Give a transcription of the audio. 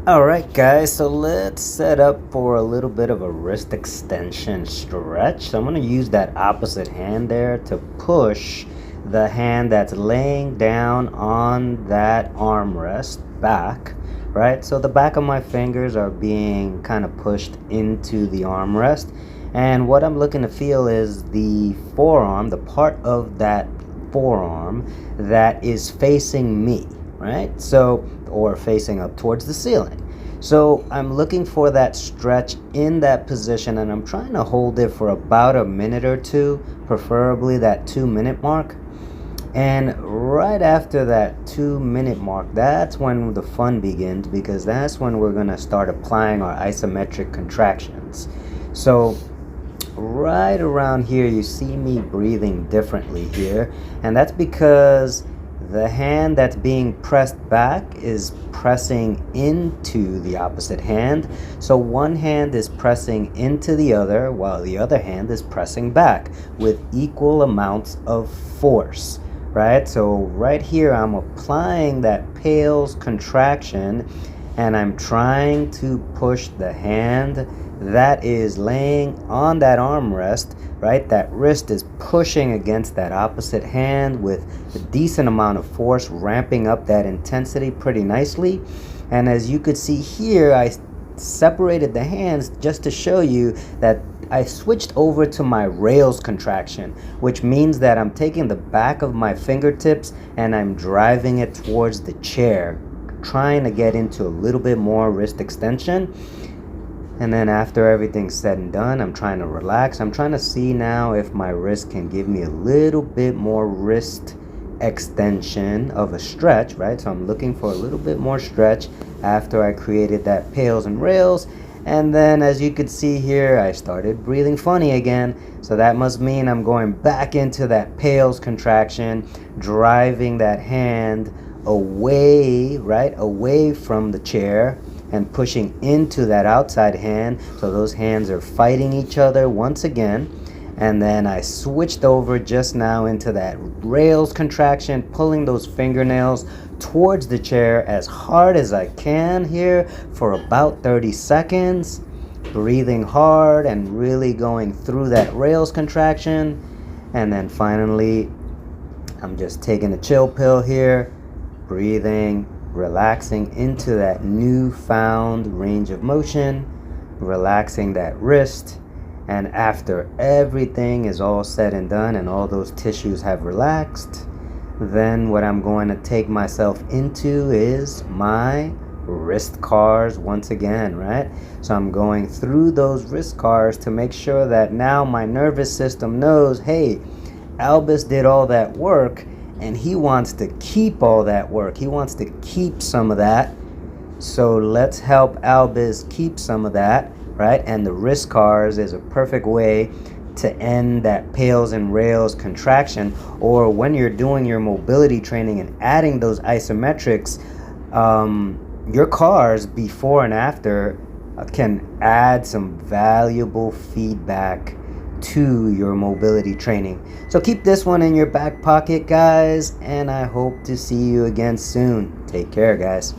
Alright guys, so let's set up for a little bit of a wrist extension stretch. So I'm going to use that opposite hand there to push the hand that's laying down on that armrest back, right? So the back of my fingers are being kind of pushed into the armrest. And what I'm looking to feel is the forearm, the part of that forearm that is facing me, right? So, or facing up towards the ceiling. So I'm looking for that stretch in that position, and I'm trying to hold it for about a minute or two, preferably that 2 minute mark. And right after that 2 minute mark, that's when the fun begins, because that's when we're going to start applying our isometric contractions. So right around here, you see me breathing differently here, and that's because the hand that's being pressed back is pressing into the opposite hand. So one hand is pressing into the other while the other hand is pressing back with equal amounts of force, right? So right here I'm applying that Pale's contraction, and I'm trying to push the hand that is laying on that armrest, right? That wrist is pushing against that opposite hand with a decent amount of force, ramping up that intensity pretty nicely. And as you could see here, I separated the hands just to show you that I switched over to my rails contraction, which means that I'm taking the back of my fingertips and I'm driving it towards the chair, trying to get into a little bit more wrist extension. And then after everything's said and done, I'm trying to relax. I'm trying to see now if my wrist can give me a little bit more wrist extension of a stretch, right? So I'm looking for a little bit more stretch after I created that Pales and Rails. And then as you could see here, I started breathing funny again. So that must mean I'm going back into that Pales contraction, driving that hand away, right? Away from the chair, and pushing into that outside hand. So those hands are fighting each other once again. And then I switched over just now into that rails contraction, pulling those fingernails towards the chair as hard as I can here for about 30 seconds, breathing hard and really going through that rails contraction. And then finally, I'm just taking a chill pill here, breathing, relaxing into that newfound range of motion, relaxing that wrist. And after everything is all said and done and all those tissues have relaxed, then what I'm going to take myself into is my wrist cars once again, right? So I'm going through those wrist cars to make sure that now my nervous system knows, hey, Albus did all that work, and he wants to keep all that work. He wants to keep some of that. So let's help Albus keep some of that, right? And the wrist cars is a perfect way to end that Pales and Rails contraction. Or when you're doing your mobility training and adding those isometrics, your cars before and after can add some valuable feedback to your mobility training. So keep this one in your back pocket, guys, and I hope to see you again soon. Take care, guys.